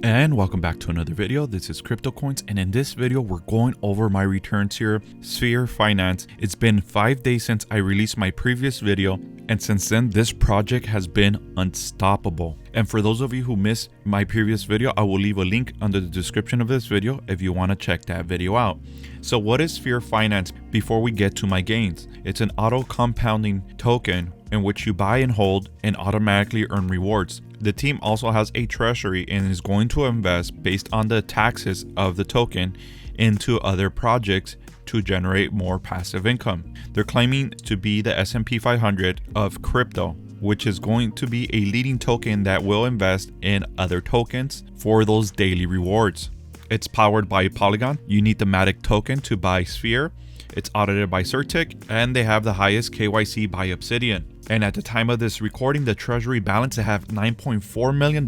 And welcome back to another video. This is CryptoCoins, and in this video we're going over my returns here. Sphere.finance. It's been 5 days since I released my previous video, and since then this project has been unstoppable. And for those of you who missed my previous video, I will leave a link under the description of this video if you want to check that video out. So what is Sphere.finance before we get to my gains? It's an auto compounding token in which you buy and hold and automatically earn rewards. The team also has a treasury and is going to invest based on the taxes of the token into other projects to generate more passive income. They're claiming to be the S&P 500 of crypto, which is going to be a leading token that will invest in other tokens for those daily rewards. It's powered by Polygon. You need the Matic token to buy Sphere. It's audited by Certic, and they have the highest KYC by Obsidian. And at the time of this recording, the treasury balance they have $9.4 million.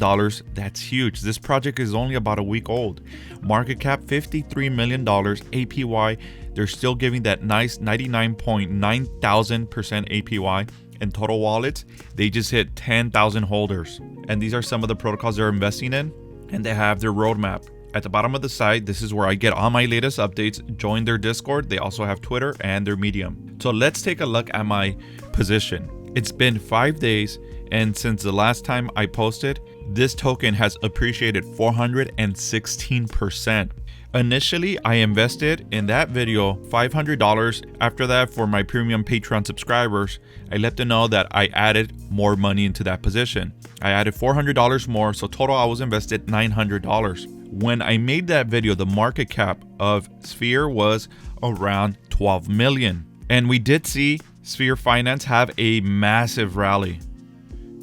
That's huge. This project is only about a week old. Market cap $53 million. APY, they're still giving that nice 99.9 thousand % APY. And total wallets, they just hit 10,000 holders. And these are some of the protocols they're investing in, and they have their roadmap. At the bottom of the site, this is where I get all my latest updates. Join their Discord. They also have Twitter and their Medium. So let's take a look at my position. It's been 5 days, and since the last time I posted, this token has appreciated 416%. Initially, I invested in that video $500. After that, for my premium Patreon subscribers, I let them know that I added more money into that position. I added $400 more, so total I was invested $900. When I made that video, the market cap of Sphere was around 12 million. And we did see Sphere.finance have a massive rally.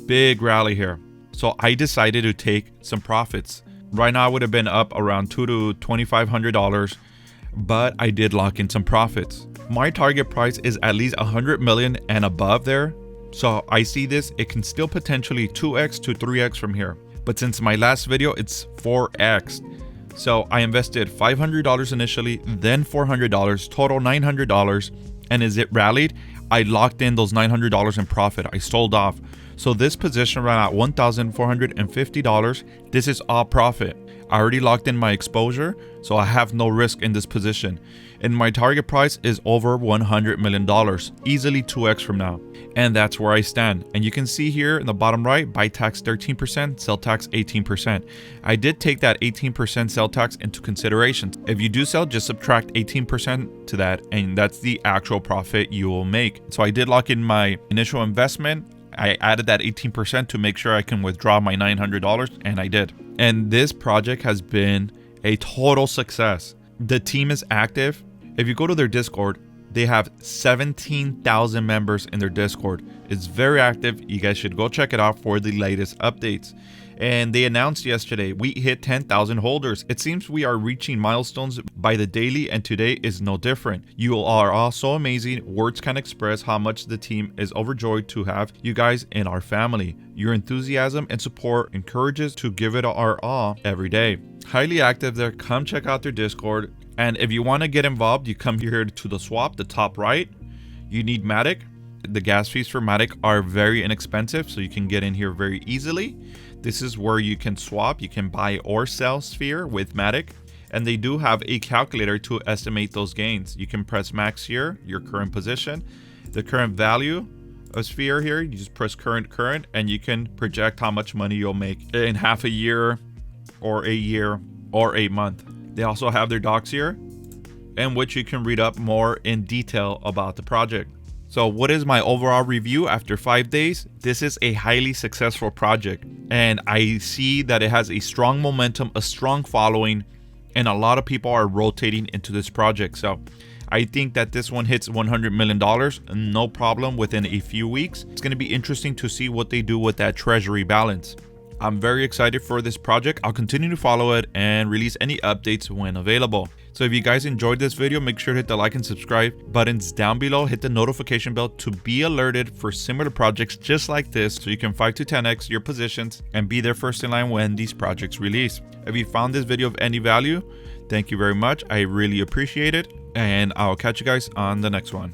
Big rally here. So I decided to take some profits. Right now I would have been up around $200 to $2,500, but I did lock in some profits. My target price is at least 100 million and above there. So I see this, it can still potentially 2x to 3x from here. But since my last video, it's 4x. So I invested $500 initially, then $400, total $900. And as it rallied, I locked in those $900 in profit. I sold off. So this position ran at $1,450. This is all profit. I already locked in my exposure, so I have no risk in this position. And my target price is over $100 million, easily 2x from now. And that's where I stand. And you can see here in the bottom right, buy tax 13%, sell tax 18%. I did take that 18% sell tax into consideration. If you do sell, just subtract 18% to that, and that's the actual profit you will make. So I did lock in my initial investment. I added that 18% to make sure I can withdraw my $900, and I did. And this project has been a total success. The team is active. If you go to their Discord, they have 17,000 members in their Discord. It's very active. You guys should go check it out for the latest updates. And they announced yesterday, we hit 10,000 holders. It seems we are reaching milestones by the daily, and today is no different. You are all so amazing. Words can't express how much the team is overjoyed to have you guys in our family. Your enthusiasm and support encourages to give it our all every day. Highly active there. Come check out their Discord. And if you want to get involved, you come here to the swap, the top right. You need Matic. The gas fees for Matic are very inexpensive, so you can get in here very easily. This is where you can swap. You can buy or sell Sphere with Matic. And they do have a calculator to estimate those gains. You can press max here, your current position, the current value of Sphere here. You just press current, and you can project how much money you'll make in half a year or a month. They also have their docs here, in which you can read up more in detail about the project. So what is my overall review after 5 days? This is a highly successful project, and I see that it has a strong momentum, a strong following, and a lot of people are rotating into this project. So I think that this one hits $100 million, no problem, within a few weeks. It's going to be interesting to see what they do with that treasury balance. I'm very excited for this project. I'll continue to follow it and release any updates when available. So if you guys enjoyed this video, make sure to hit the like and subscribe buttons down below. Hit the notification bell to be alerted for similar projects just like this, so you can 5 to 10x your positions and be there first in line when these projects release. If you found this video of any value, thank you very much. I really appreciate it, and I'll catch you guys on the next one.